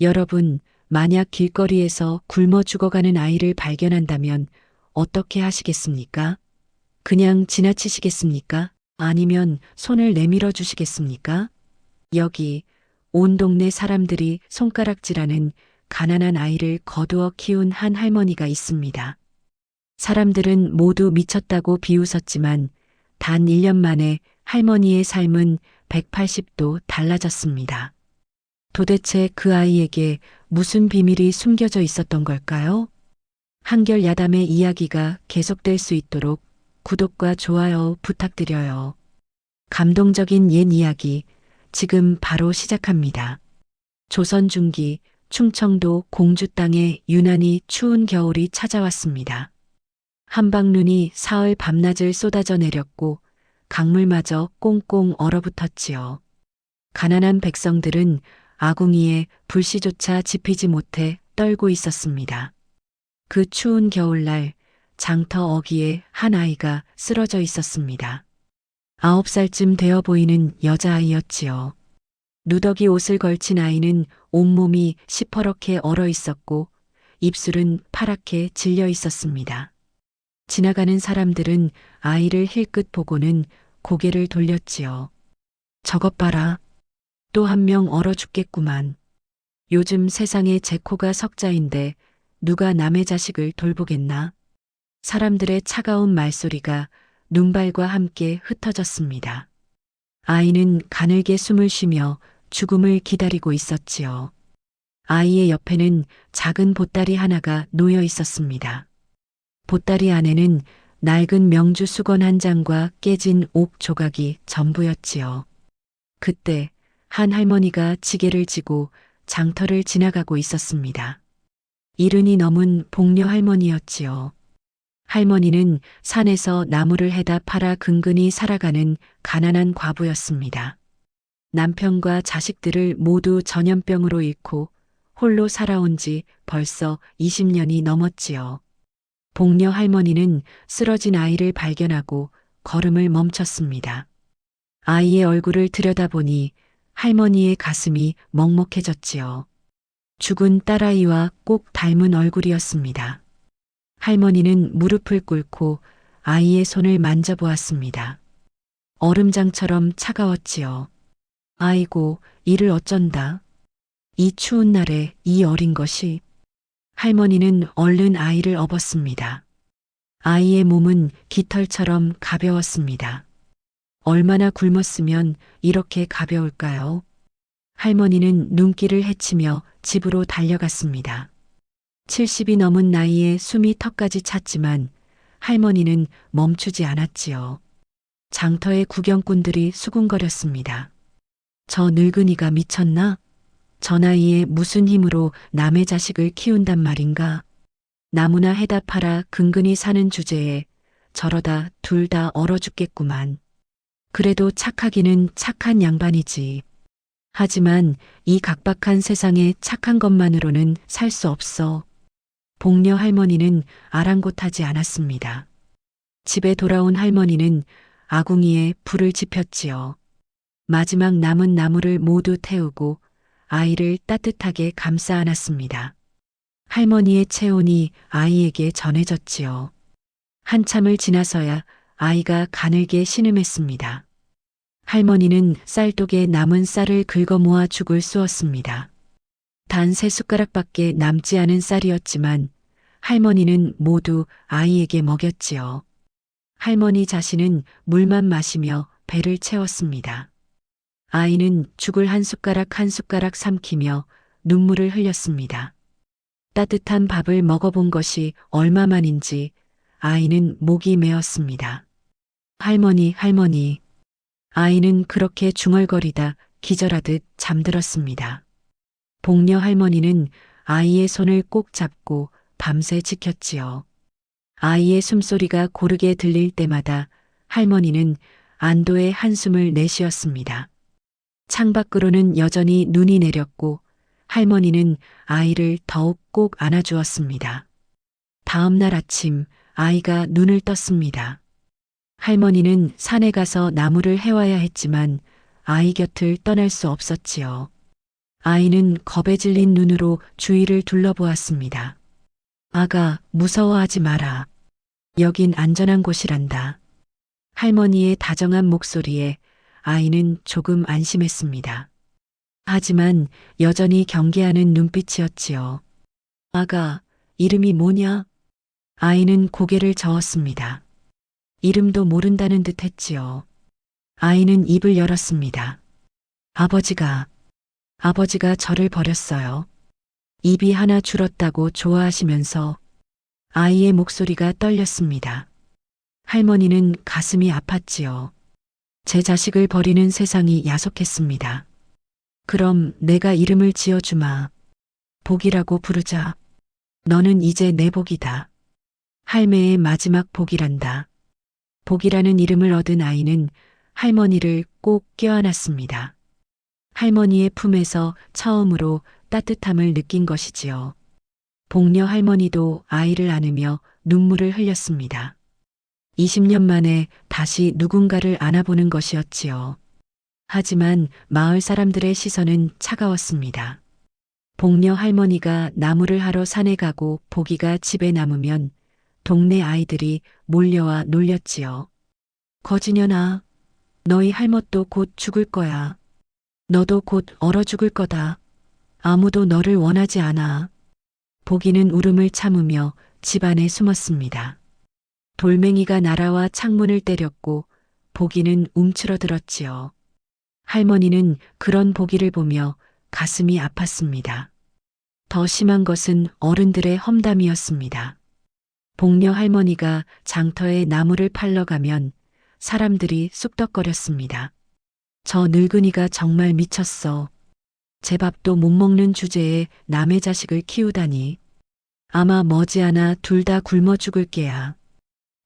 여러분, 만약 길거리에서 굶어 죽어가는 아이를 발견한다면 어떻게 하시겠습니까? 그냥 지나치시겠습니까? 아니면 손을 내밀어 주시겠습니까? 여기 온 동네 사람들이 손가락질하는 가난한 아이를 거두어 키운 한 할머니가 있습니다. 사람들은 모두 미쳤다고 비웃었지만 단 1년 만에 할머니의 삶은 180도 달라졌습니다. 도대체 그 아이에게 무슨 비밀이 숨겨져 있었던 걸까요? 한결 야담의 이야기가 계속될 수 있도록 구독과 좋아요 부탁드려요. 감동적인 옛 이야기 지금 바로 시작합니다. 조선 중기 충청도 공주 땅에 유난히 추운 겨울이 찾아왔습니다. 한방눈이 사흘 밤낮을 쏟아져 내렸고 강물마저 꽁꽁 얼어붙었지요. 가난한 백성들은 아궁이에 불씨조차 지피지 못해 떨고 있었습니다. 그 추운 겨울날 장터 어귀에 한 아이가 쓰러져 있었습니다. 9살쯤 되어 보이는 여자아이였지요. 누더기 옷을 걸친 아이는 온몸이 시퍼렇게 얼어 있었고 입술은 파랗게 질려 있었습니다. 지나가는 사람들은 아이를 힐끗 보고는 고개를 돌렸지요. 저것 봐라. 또 한 명 얼어 죽겠구만. 요즘 세상에 제 코가 석자인데 누가 남의 자식을 돌보겠나? 사람들의 차가운 말소리가 눈발과 함께 흩어졌습니다. 아이는 가늘게 숨을 쉬며 죽음을 기다리고 있었지요. 아이의 옆에는 작은 보따리 하나가 놓여 있었습니다. 보따리 안에는 낡은 명주 수건 한 장과 깨진 옥 조각이 전부였지요. 그때 한 할머니가 지게를 지고 장터를 지나가고 있었습니다. 이른이 넘은 복녀 할머니였지요. 할머니는 산에서 나무를 해다 팔아 근근히 살아가는 가난한 과부였습니다. 남편과 자식들을 모두 전염병으로 잃고 홀로 살아온 지 벌써 20년이 넘었지요. 복녀 할머니는 쓰러진 아이를 발견하고 걸음을 멈췄습니다. 아이의 얼굴을 들여다보니 할머니의 가슴이 먹먹해졌지요. 죽은 딸아이와 꼭 닮은 얼굴이었습니다. 할머니는 무릎을 꿇고 아이의 손을 만져보았습니다. 얼음장처럼 차가웠지요. 아이고, 이를 어쩐다. 이 추운 날에 이 어린 것이. 할머니는 얼른 아이를 업었습니다. 아이의 몸은 깃털처럼 가벼웠습니다. 얼마나 굶었으면 이렇게 가벼울까요? 할머니는 눈길을 헤치며 집으로 달려갔습니다. 70이 넘은 나이에 숨이 턱까지 찼지만 할머니는 멈추지 않았지요. 장터의 구경꾼들이 수군거렸습니다. 저 늙은이가 미쳤나? 저 나이에 무슨 힘으로 남의 자식을 키운단 말인가? 나무나 해다 팔아 근근히 사는 주제에 저러다 둘 다 얼어 죽겠구만. 그래도 착하기는 착한 양반이지. 하지만 이 각박한 세상에 착한 것만으로는 살 수 없어. 복녀 할머니는 아랑곳하지 않았습니다. 집에 돌아온 할머니는 아궁이에 불을 지폈지요. 마지막 남은 나무를 모두 태우고 아이를 따뜻하게 감싸 안았습니다. 할머니의 체온이 아이에게 전해졌지요. 한참을 지나서야 아이가 가늘게 신음했습니다. 할머니는 쌀독에 남은 쌀을 긁어 모아 죽을 쑤었습니다. 단 3숟가락밖에 남지 않은 쌀이었지만 할머니는 모두 아이에게 먹였지요. 할머니 자신은 물만 마시며 배를 채웠습니다. 아이는 죽을 한 숟가락 한 숟가락 삼키며 눈물을 흘렸습니다. 따뜻한 밥을 먹어본 것이 얼마만인지 아이는 목이 메었습니다. 할머니, 할머니. 아이는 그렇게 중얼거리다 기절하듯 잠들었습니다. 복녀 할머니는 아이의 손을 꼭 잡고 밤새 지켰지요. 아이의 숨소리가 고르게 들릴 때마다 할머니는 안도의 한숨을 내쉬었습니다. 창밖으로는 여전히 눈이 내렸고 할머니는 아이를 더욱 꼭 안아주었습니다. 다음 날 아침 아이가 눈을 떴습니다. 할머니는 산에 가서 나무를 해와야 했지만 아이 곁을 떠날 수 없었지요. 아이는 겁에 질린 눈으로 주위를 둘러보았습니다. 아가, 무서워하지 마라. 여긴 안전한 곳이란다. 할머니의 다정한 목소리에 아이는 조금 안심했습니다. 하지만 여전히 경계하는 눈빛이었지요. 아가, 이름이 뭐냐? 아이는 고개를 저었습니다. 이름도 모른다는 듯 했지요. 아이는 입을 열었습니다. 아버지가 저를 버렸어요. 입이 하나 줄었다고 좋아하시면서 아이의 목소리가 떨렸습니다. 할머니는 가슴이 아팠지요. 제 자식을 버리는 세상이 야속했습니다. 그럼 내가 이름을 지어주마. 복이라고 부르자. 너는 이제 내 복이다. 할매의 마지막 복이란다. 복이라는 이름을 얻은 아이는 할머니를 꼭 껴안았습니다. 할머니의 품에서 처음으로 따뜻함을 느낀 것이지요. 복녀 할머니도 아이를 안으며 눈물을 흘렸습니다. 20년 만에 다시 누군가를 안아보는 것이었지요. 하지만 마을 사람들의 시선은 차가웠습니다. 복녀 할머니가 나무를 하러 산에 가고 보기가 집에 남으면 동네 아이들이 몰려와 놀렸지요. 거지년아, 너희 할멈도 곧 죽을 거야. 너도 곧 얼어 죽을 거다. 아무도 너를 원하지 않아. 보기는 울음을 참으며 집 안에 숨었습니다. 돌멩이가 날아와 창문을 때렸고 보기는 움츠러들었지요. 할머니는 그런 보기를 보며 가슴이 아팠습니다. 더 심한 것은 어른들의 험담이었습니다. 복녀 할머니가 장터에 나무를 팔러 가면 사람들이 쑥덕거렸습니다. 저 늙은이가 정말 미쳤어. 제 밥도 못 먹는 주제에 남의 자식을 키우다니. 아마 머지않아 둘 다 굶어 죽을 게야.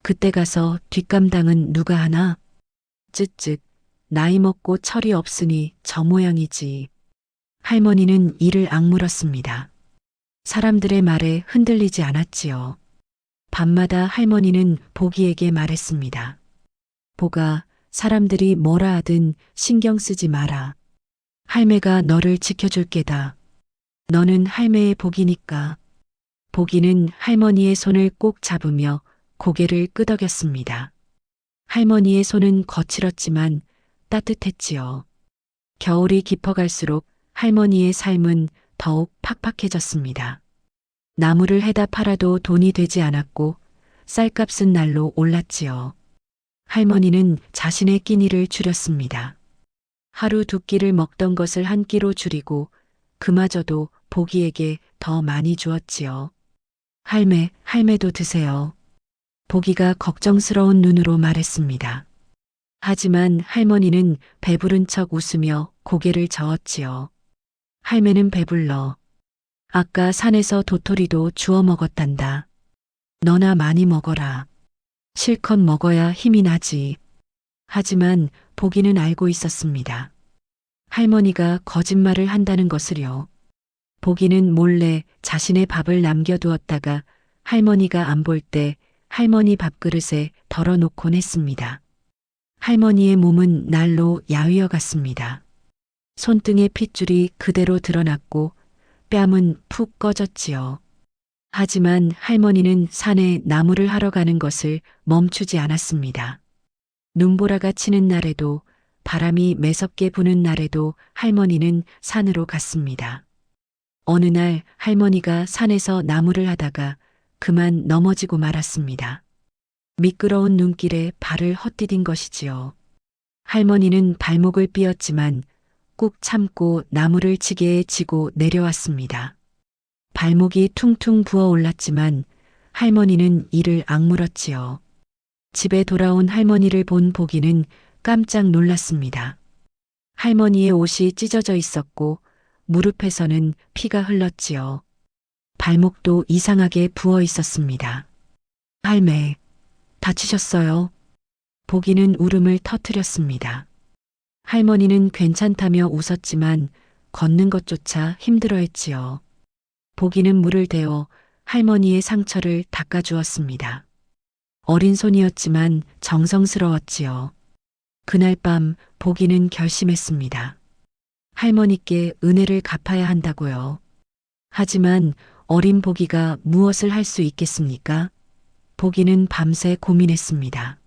그때 가서 뒷감당은 누가 하나? 쯧쯧, 나이 먹고 철이 없으니 저 모양이지. 할머니는 이를 악물었습니다. 사람들의 말에 흔들리지 않았지요. 밤마다 할머니는 보기에게 말했습니다. 보가, 사람들이 뭐라 하든 신경 쓰지 마라. 할매가 너를 지켜줄 게다. 너는 할매의 복이니까. 보기는 할머니의 손을 꼭 잡으며 고개를 끄덕였습니다. 할머니의 손은 거칠었지만 따뜻했지요. 겨울이 깊어갈수록 할머니의 삶은 더욱 팍팍해졌습니다. 나무를 해다 팔아도 돈이 되지 않았고 쌀값은 날로 올랐지요. 할머니는 자신의 끼니를 줄였습니다. 하루 두 끼를 먹던 것을 한 끼로 줄이고 그마저도 보기에게 더 많이 주었지요. 할매도 드세요. 보기가 걱정스러운 눈으로 말했습니다. 하지만 할머니는 배부른 척 웃으며 고개를 저었지요. 할매는 배불러. 아까 산에서 도토리도 주워 먹었단다. 너나 많이 먹어라. 실컷 먹어야 힘이 나지. 하지만 보기는 알고 있었습니다. 할머니가 거짓말을 한다는 것을요. 보기는 몰래 자신의 밥을 남겨두었다가 할머니가 안 볼 때 할머니 밥그릇에 덜어놓곤 했습니다. 할머니의 몸은 날로 야위어 갔습니다. 손등의 핏줄이 그대로 드러났고 뺨은 푹 꺼졌지요. 하지만 할머니는 산에 나무를 하러 가는 것을 멈추지 않았습니다. 눈보라가 치는 날에도 바람이 매섭게 부는 날에도 할머니는 산으로 갔습니다. 어느 날 할머니가 산에서 나무를 하다가 그만 넘어지고 말았습니다. 미끄러운 눈길에 발을 헛디딘 것이지요. 할머니는 발목을 삐었지만 꾹 참고 나무를 지게에 지고 내려왔습니다. 발목이 퉁퉁 부어올랐지만 할머니는 이를 악물었지요. 집에 돌아온 할머니를 본 보기는 깜짝 놀랐습니다. 할머니의 옷이 찢어져 있었고 무릎에서는 피가 흘렀지요. 발목도 이상하게 부어 있었습니다. 할매, 다치셨어요? 보기는 울음을 터뜨렸습니다. 할머니는 괜찮다며 웃었지만 걷는 것조차 힘들어했지요. 보기는 물을 대어 할머니의 상처를 닦아주었습니다. 어린 손이었지만 정성스러웠지요. 그날 밤 보기는 결심했습니다. 할머니께 은혜를 갚아야 한다고요. 하지만 어린 보기가 무엇을 할 수 있겠습니까? 보기는 밤새 고민했습니다.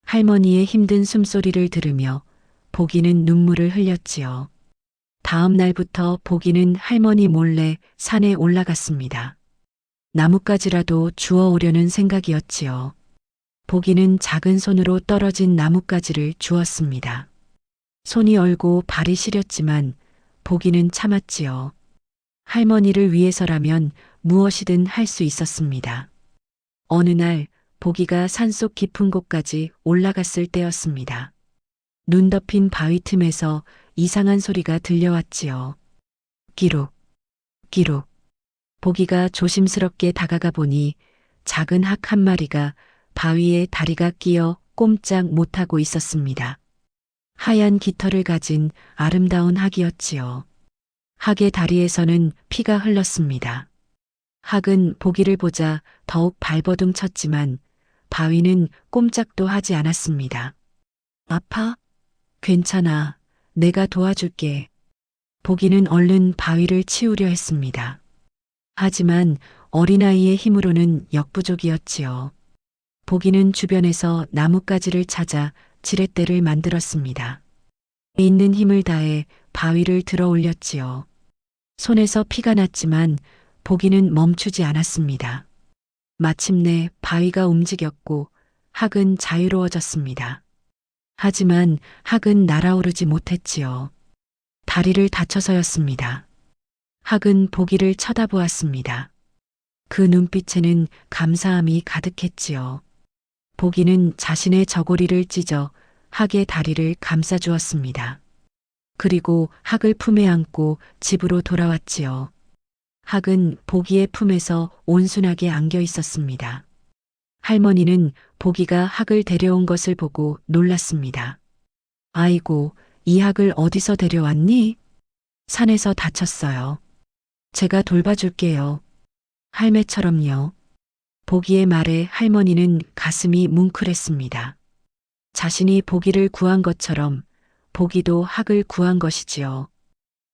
할머니의 힘든 숨소리를 들으며 보기는 눈물을 흘렸지요. 다음 날부터 보기는 할머니 몰래 산에 올라갔습니다. 나뭇가지라도 주워 오려는 생각이었지요. 보기는 작은 손으로 떨어진 나뭇가지를 주웠습니다. 손이 얼고 발이 시렸지만 보기는 참았지요. 할머니를 위해서라면 무엇이든 할 수 있었습니다. 어느 날 보기가 산속 깊은 곳까지 올라갔을 때였습니다. 눈 덮인 바위 틈에서 이상한 소리가 들려왔지요. 기룩, 기룩. 보기가 조심스럽게 다가가 보니 작은 학 한 마리가 바위에 다리가 끼어 꼼짝 못하고 있었습니다. 하얀 깃털을 가진 아름다운 학이었지요. 학의 다리에서는 피가 흘렀습니다. 학은 보기를 보자 더욱 발버둥 쳤지만 바위는 꼼짝도 하지 않았습니다. 아파? 괜찮아. 내가 도와줄게. 보기는 얼른 바위를 치우려 했습니다. 하지만 어린아이의 힘으로는 역부족이었지요. 보기는 주변에서 나뭇가지를 찾아 지렛대를 만들었습니다. 있는 힘을 다해 바위를 들어 올렸지요. 손에서 피가 났지만 보기는 멈추지 않았습니다. 마침내 바위가 움직였고 학은 자유로워졌습니다. 하지만 학은 날아오르지 못했지요. 다리를 다쳐서였습니다. 학은 보기를 쳐다보았습니다. 그 눈빛에는 감사함이 가득했지요. 보기는 자신의 저고리를 찢어 학의 다리를 감싸주었습니다. 그리고 학을 품에 안고 집으로 돌아왔지요. 학은 보기의 품에서 온순하게 안겨 있었습니다. 할머니는 보기가 학을 데려온 것을 보고 놀랐습니다. 아이고, 이 학을 어디서 데려왔니? 산에서 다쳤어요. 제가 돌봐줄게요. 할매처럼요. 보기의 말에 할머니는 가슴이 뭉클했습니다. 자신이 보기를 구한 것처럼 보기도 학을 구한 것이지요.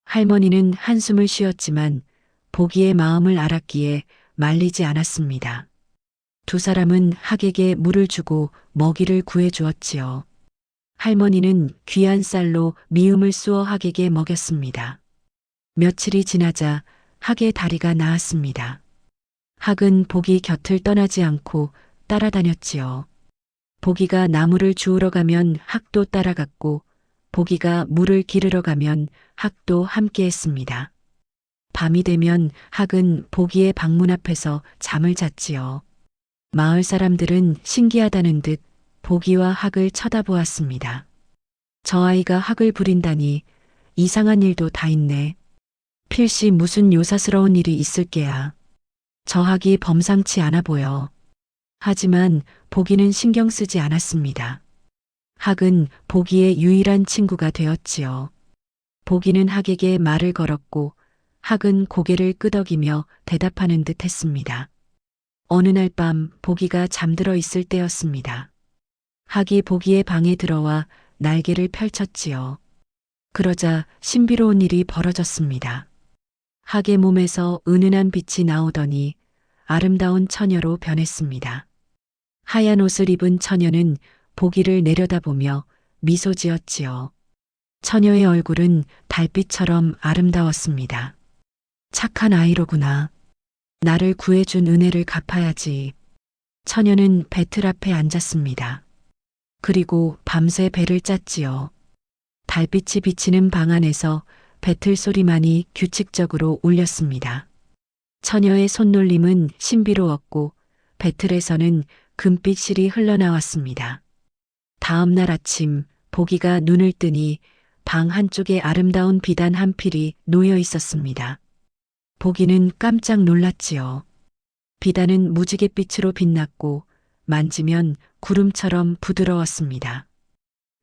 할머니는 한숨을 쉬었지만 보기의 마음을 알았기에 말리지 않았습니다. 두 사람은 학에게 물을 주고 먹이를 구해 주었지요. 할머니는 귀한 쌀로 미음을 쑤어 학에게 먹였습니다. 며칠이 지나자 학의 다리가 나았습니다. 학은 보기 곁을 떠나지 않고 따라다녔지요. 보기가 나무를 주우러 가면 학도 따라갔고 보기가 물을 기르러 가면 학도 함께했습니다. 밤이 되면 학은 보기의 방문 앞에서 잠을 잤지요. 마을 사람들은 신기하다는 듯 보기와 학을 쳐다보았습니다. 저 아이가 학을 부린다니 이상한 일도 다 있네. 필시 무슨 요사스러운 일이 있을 게야. 저 학이 범상치 않아 보여. 하지만 보기는 신경 쓰지 않았습니다. 학은 보기의 유일한 친구가 되었지요. 보기는 학에게 말을 걸었고 학은 고개를 끄덕이며 대답하는 듯 했습니다. 어느 날 밤 보기가 잠들어 있을 때였습니다. 학이 보기의 방에 들어와 날개를 펼쳤지요. 그러자 신비로운 일이 벌어졌습니다. 학의 몸에서 은은한 빛이 나오더니 아름다운 처녀로 변했습니다. 하얀 옷을 입은 처녀는 보기를 내려다보며 미소 지었지요. 처녀의 얼굴은 달빛처럼 아름다웠습니다. 착한 아이로구나. 나를 구해준 은혜를 갚아야지. 처녀는 배틀 앞에 앉았습니다. 그리고 밤새 배를 짰지요. 달빛이 비치는 방 안에서 배틀 소리만이 규칙적으로 울렸습니다. 처녀의 손놀림은 신비로웠고 배틀에서는 금빛 실이 흘러나왔습니다. 다음 날 아침 보기가 눈을 뜨니 방 한쪽에 아름다운 비단 한 필이 놓여 있었습니다. 보기는 깜짝 놀랐지요. 비단은 무지갯빛으로 빛났고 만지면 구름처럼 부드러웠습니다.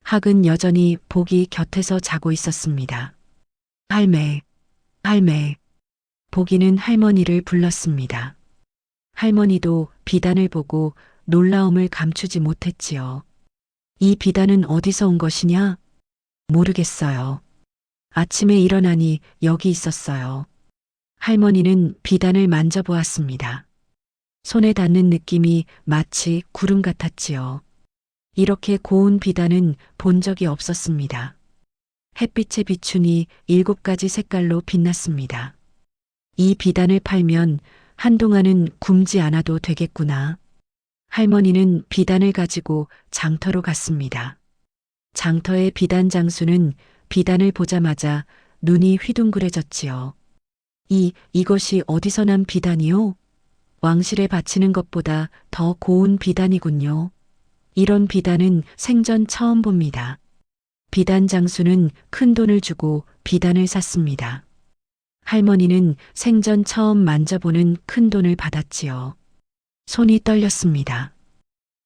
학은 여전히 보기 곁에서 자고 있었습니다. 할매, 할매. 보기는 할머니를 불렀습니다. 할머니도 비단을 보고 놀라움을 감추지 못했지요. 이 비단은 어디서 온 것이냐? 모르겠어요. 아침에 일어나니 여기 있었어요. 할머니는 비단을 만져보았습니다. 손에 닿는 느낌이 마치 구름 같았지요. 이렇게 고운 비단은 본 적이 없었습니다. 햇빛에 비추니 7가지 색깔로 빛났습니다. 이 비단을 팔면 한동안은 굶지 않아도 되겠구나. 할머니는 비단을 가지고 장터로 갔습니다. 장터의 비단 장수는 비단을 보자마자 눈이 휘둥그레졌지요. 이것이 어디서 난 비단이요? 왕실에 바치는 것보다 더 고운 비단이군요. 이런 비단은 생전 처음 봅니다. 비단 장수는 큰 돈을 주고 비단을 샀습니다. 할머니는 생전 처음 만져보는 큰 돈을 받았지요. 손이 떨렸습니다.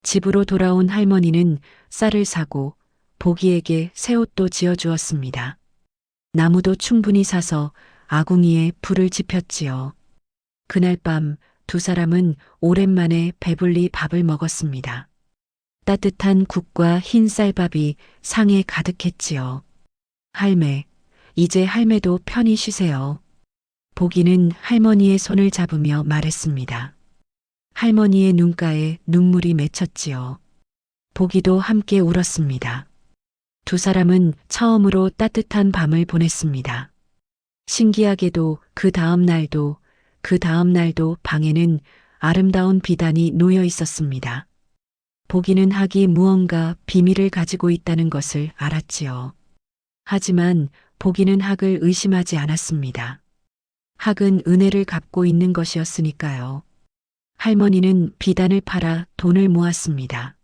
집으로 돌아온 할머니는 쌀을 사고 보기에게 새 옷도 지어주었습니다. 나무도 충분히 사서 아궁이에 불을 지폈지요. 그날 밤 두 사람은 오랜만에 배불리 밥을 먹었습니다. 따뜻한 국과 흰 쌀밥이 상에 가득했지요. 할매, 이제 할매도 편히 쉬세요. 보기는 할머니의 손을 잡으며 말했습니다. 할머니의 눈가에 눈물이 맺혔지요. 보기도 함께 울었습니다. 두 사람은 처음으로 따뜻한 밤을 보냈습니다. 신기하게도 그 다음 날도 방에는 아름다운 비단이 놓여 있었습니다. 보기는 학이 무언가 비밀을 가지고 있다는 것을 알았지요. 하지만 보기는 학을 의심하지 않았습니다. 학은 은혜를 갚고 있는 것이었으니까요. 할머니는 비단을 팔아 돈을 모았습니다.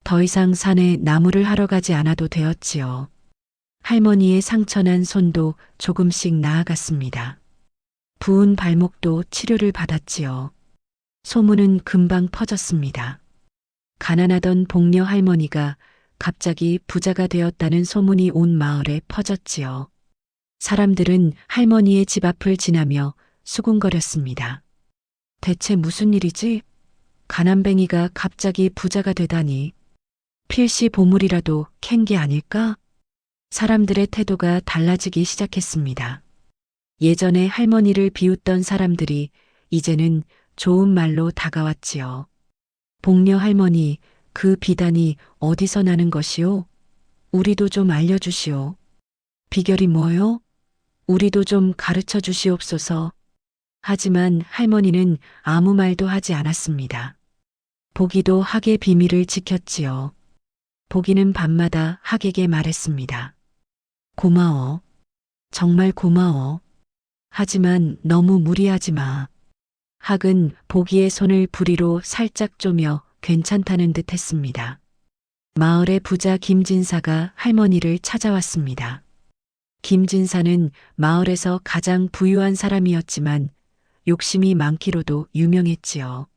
더 이상 산에 나무를 하러 가지 않아도 되었지요. 할머니의 상처난 손도 조금씩 나아갔습니다. 부은 발목도 치료를 받았지요. 소문은 금방 퍼졌습니다. 가난하던 복녀 할머니가 갑자기 부자가 되었다는 소문이 온 마을에 퍼졌지요. 사람들은 할머니의 집 앞을 지나며 수군거렸습니다. 대체 무슨 일이지? 가난뱅이가 갑자기 부자가 되다니. 필시 보물이라도 캔 게 아닐까? 사람들의 태도가 달라지기 시작했습니다. 예전에 할머니를 비웃던 사람들이 이제는 좋은 말로 다가왔지요. 복녀 할머니, 그 비단이 어디서 나는 것이오? 우리도 좀 알려주시오. 비결이 뭐요? 우리도 좀 가르쳐 주시옵소서. 하지만 할머니는 아무 말도 하지 않았습니다. 보기도 학의 비밀을 지켰지요. 보기는 밤마다 학에게 말했습니다. 고마워. 정말 고마워. 하지만 너무 무리하지 마. 학은 보기의 손을 부리로 살짝 쪼며 괜찮다는 듯 했습니다. 마을의 부자 김진사가 할머니를 찾아왔습니다. 김진사는 마을에서 가장 부유한 사람이었지만 욕심이 많기로도 유명했지요.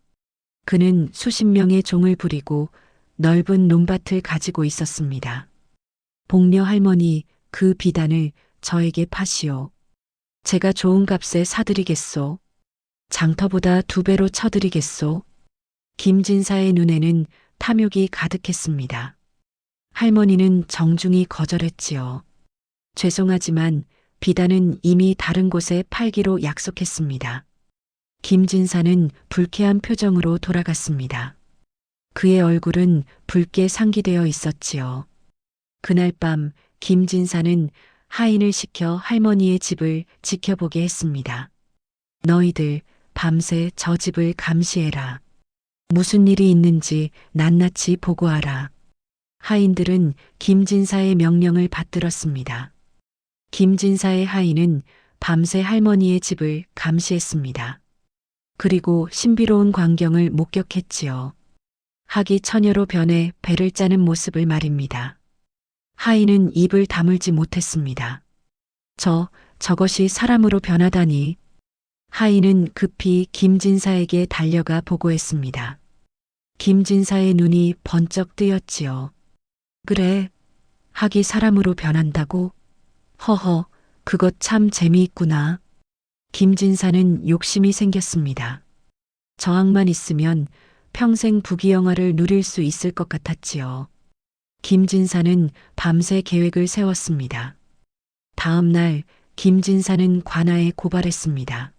그는 수십 명의 종을 부리고 넓은 논밭을 가지고 있었습니다. 복녀 할머니, 그 비단을 저에게 파시오. 제가 좋은 값에 사드리겠소. 장터보다 2배로 쳐드리겠소. 김진사의 눈에는 탐욕이 가득했습니다. 할머니는 정중히 거절했지요. 죄송하지만 비단은 이미 다른 곳에 팔기로 약속했습니다. 김진사는 불쾌한 표정으로 돌아갔습니다. 그의 얼굴은 붉게 상기되어 있었지요. 그날 밤 김진사는 하인을 시켜 할머니의 집을 지켜보게 했습니다. 너희들 밤새 저 집을 감시해라. 무슨 일이 있는지 낱낱이 보고하라. 하인들은 김진사의 명령을 받들었습니다. 김진사의 하인은 밤새 할머니의 집을 감시했습니다. 그리고 신비로운 광경을 목격했지요. 학이 처녀로 변해 배를 짜는 모습을 말입니다. 하인은 입을 다물지 못했습니다. 저것이 사람으로 변하다니. 하인은 급히 김진사에게 달려가 보고했습니다. 김진사의 눈이 번쩍 뜨였지요. 그래, 학이 사람으로 변한다고? 허허, 그것 참 재미있구나. 김진사는 욕심이 생겼습니다. 저항만 있으면 평생 부귀영화를 누릴 수 있을 것 같았지요. 김진사는 밤새 계획을 세웠습니다. 다음 날 김진사는 관아에 고발했습니다.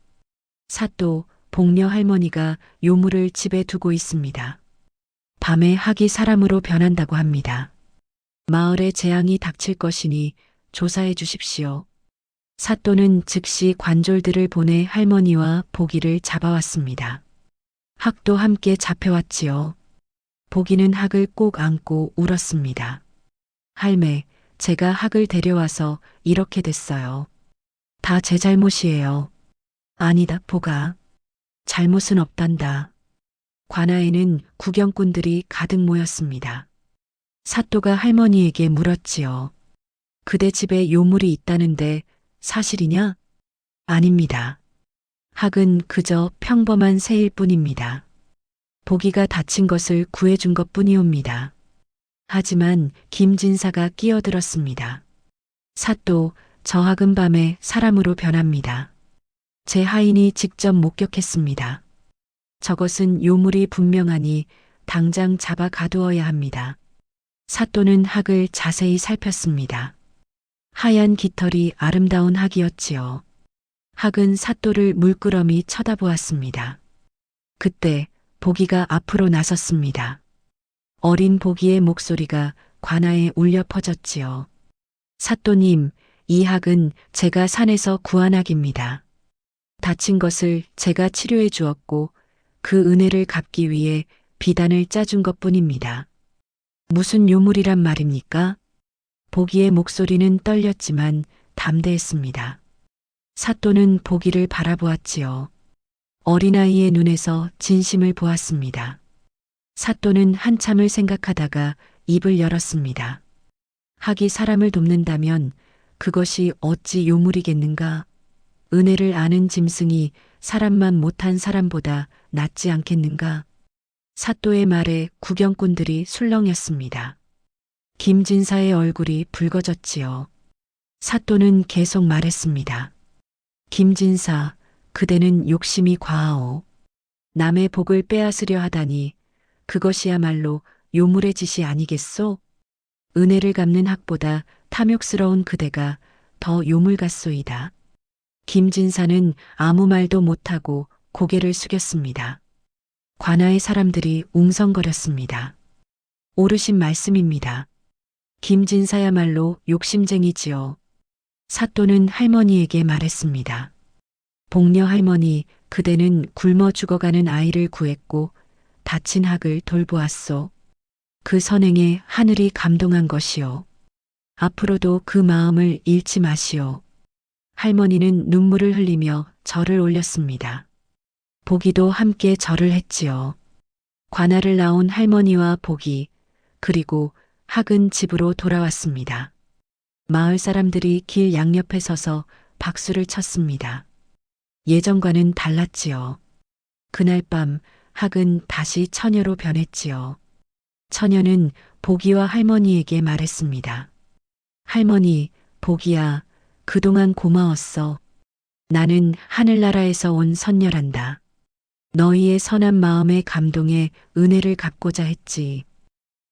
사또, 복녀 할머니가 요물을 집에 두고 있습니다. 밤에 학이 사람으로 변한다고 합니다. 마을에 재앙이 닥칠 것이니 조사해 주십시오. 사또는 즉시 관졸들을 보내 할머니와 보기를 잡아왔습니다. 학도 함께 잡혀왔지요. 보기는 학을 꼭 안고 울었습니다. 할매, 제가 학을 데려와서 이렇게 됐어요. 다 제 잘못이에요. 아니다, 보가. 잘못은 없단다. 관아에는 구경꾼들이 가득 모였습니다. 사또가 할머니에게 물었지요. 그대 집에 요물이 있다는데 사실이냐? 아닙니다. 학은 그저 평범한 새일 뿐입니다. 보기가 다친 것을 구해준 것 뿐이옵니다. 하지만 김진사가 끼어들었습니다. 사또, 저 학은 밤에 사람으로 변합니다. 제 하인이 직접 목격했습니다. 저것은 요물이 분명하니 당장 잡아 가두어야 합니다. 사또는 학을 자세히 살폈습니다. 하얀 깃털이 아름다운 학이었지요. 학은 사또를 물끄러미 쳐다보았습니다. 그때 보기가 앞으로 나섰습니다. 어린 보기의 목소리가 관아에 울려 퍼졌지요. 사또님, 이 학은 제가 산에서 구한 학입니다. 다친 것을 제가 치료해 주었고 그 은혜를 갚기 위해 비단을 짜준 것뿐입니다. 무슨 요물이란 말입니까? 보기의 목소리는 떨렸지만 담대했습니다. 사또는 보기를 바라보았지요. 어린아이의 눈에서 진심을 보았습니다. 사또는 한참을 생각하다가 입을 열었습니다. 학이 사람을 돕는다면 그것이 어찌 요물이겠는가? 은혜를 아는 짐승이 사람만 못한 사람보다 낫지 않겠는가? 사또의 말에 구경꾼들이 술렁였습니다. 김진사의 얼굴이 붉어졌지요. 사또는 계속 말했습니다. 김진사, 그대는 욕심이 과하오. 남의 복을 빼앗으려 하다니 그것이야말로 요물의 짓이 아니겠소? 은혜를 갚는 학보다 탐욕스러운 그대가 더 요물 같소이다. 김진사는 아무 말도 못하고 고개를 숙였습니다. 관아의 사람들이 웅성거렸습니다. 오르신 말씀입니다. 김진사야말로 욕심쟁이지요. 사또는 할머니에게 말했습니다. 복녀 할머니, 그대는 굶어 죽어가는 아이를 구했고 다친 학을 돌보았소. 그 선행에 하늘이 감동한 것이요. 앞으로도 그 마음을 잃지 마시오. 할머니는 눈물을 흘리며 절을 올렸습니다. 보기도 함께 절을 했지요. 관아를 나온 할머니와 보기, 그리고 학은 집으로 돌아왔습니다. 마을 사람들이 길 양옆에 서서 박수를 쳤습니다. 예전과는 달랐지요. 그날 밤 학은 다시 처녀로 변했지요. 처녀는 보기와 할머니에게 말했습니다. 할머니, 보기야, 그동안 고마웠어. 나는 하늘나라에서 온 선녀란다. 너희의 선한 마음에 감동해 은혜를 갚고자 했지.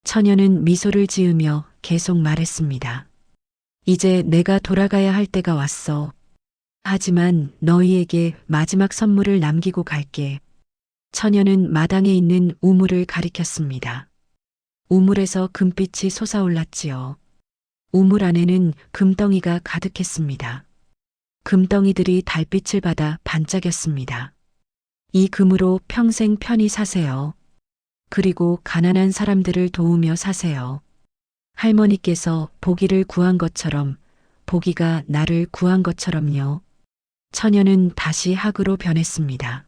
처녀는 미소를 지으며 계속 말했습니다. 이제 내가 돌아가야 할 때가 왔어. 하지만 너희에게 마지막 선물을 남기고 갈게. 처녀는 마당에 있는 우물을 가리켰습니다. 우물에서 금빛이 솟아올랐지요. 우물 안에는 금덩이가 가득했습니다. 금덩이들이 달빛을 받아 반짝였습니다. 이 금으로 평생 편히 사세요. 그리고 가난한 사람들을 도우며 사세요. 할머니께서 보기를 구한 것처럼 보기가 나를 구한 것처럼요. 처녀는 다시 학으로 변했습니다.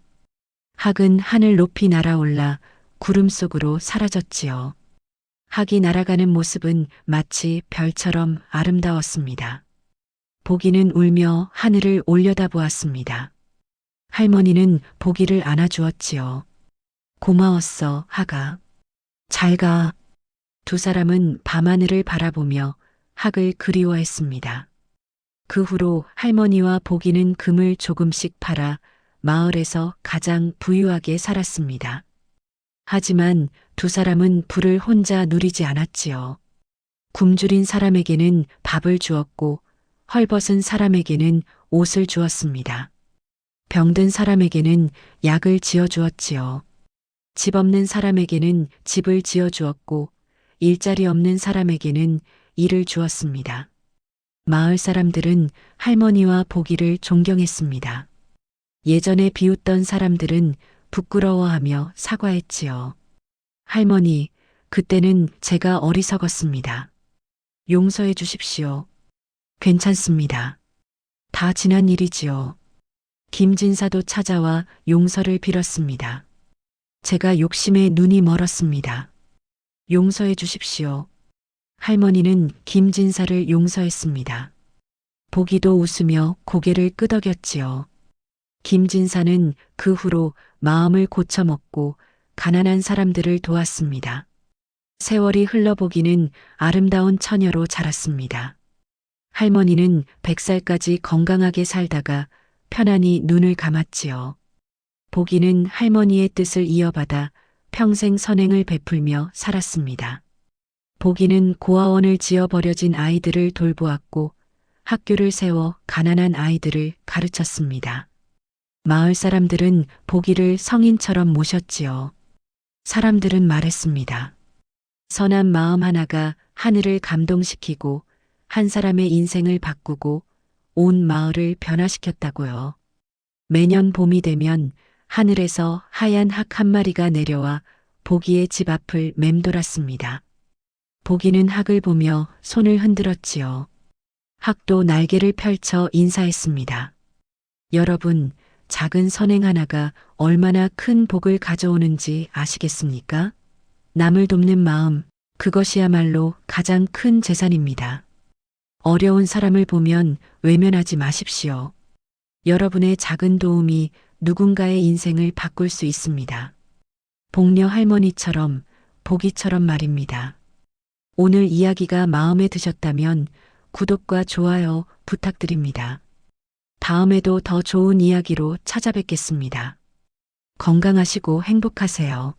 학은 하늘 높이 날아올라 구름 속으로 사라졌지요. 학이 날아가는 모습은 마치 별처럼 아름다웠습니다. 보기는 울며 하늘을 올려다보았습니다. 할머니는 보기를 안아주었지요. 고마웠어, 학아. 잘 가. 두 사람은 밤하늘을 바라보며 학을 그리워했습니다. 그 후로 할머니와 보기는 금을 조금씩 팔아 마을에서 가장 부유하게 살았습니다. 하지만 두 사람은 부를 혼자 누리지 않았지요. 굶주린 사람에게는 밥을 주었고 헐벗은 사람에게는 옷을 주었습니다. 병든 사람에게는 약을 지어 주었지요. 집 없는 사람에게는 집을 지어 주었고 일자리 없는 사람에게는 일을 주었습니다. 마을 사람들은 할머니와 보기를 존경했습니다. 예전에 비웃던 사람들은 부끄러워하며 사과했지요. 할머니, 그때는 제가 어리석었습니다. 용서해 주십시오. 괜찮습니다. 다 지난 일이지요. 김진사도 찾아와 용서를 빌었습니다. 제가 욕심에 눈이 멀었습니다. 용서해 주십시오. 할머니는 김진사를 용서했습니다. 보기도 웃으며 고개를 끄덕였지요. 김진사는 그 후로 마음을 고쳐먹고 가난한 사람들을 도왔습니다. 세월이 흘러보기는 아름다운 처녀로 자랐습니다. 할머니는 100살까지 건강하게 살다가 편안히 눈을 감았지요. 보기는 할머니의 뜻을 이어받아 평생 선행을 베풀며 살았습니다. 보기는 고아원을 지어 버려진 아이들을 돌보았고 학교를 세워 가난한 아이들을 가르쳤습니다. 마을 사람들은 보기를 성인처럼 모셨지요. 사람들은 말했습니다. 선한 마음 하나가 하늘을 감동시키고 한 사람의 인생을 바꾸고 온 마을을 변화시켰다고요. 매년 봄이 되면 하늘에서 하얀 학 한 마리가 내려와 보기의 집 앞을 맴돌았습니다. 보기는 학을 보며 손을 흔들었지요. 학도 날개를 펼쳐 인사했습니다. 여러분, 작은 선행 하나가 얼마나 큰 복을 가져오는지 아시겠습니까? 남을 돕는 마음, 그것이야말로 가장 큰 재산입니다. 어려운 사람을 보면 외면하지 마십시오. 여러분의 작은 도움이 누군가의 인생을 바꿀 수 있습니다. 복녀 할머니처럼, 보기처럼 말입니다. 오늘 이야기가 마음에 드셨다면 구독과 좋아요 부탁드립니다. 다음에도 더 좋은 이야기로 찾아뵙겠습니다. 건강하시고 행복하세요.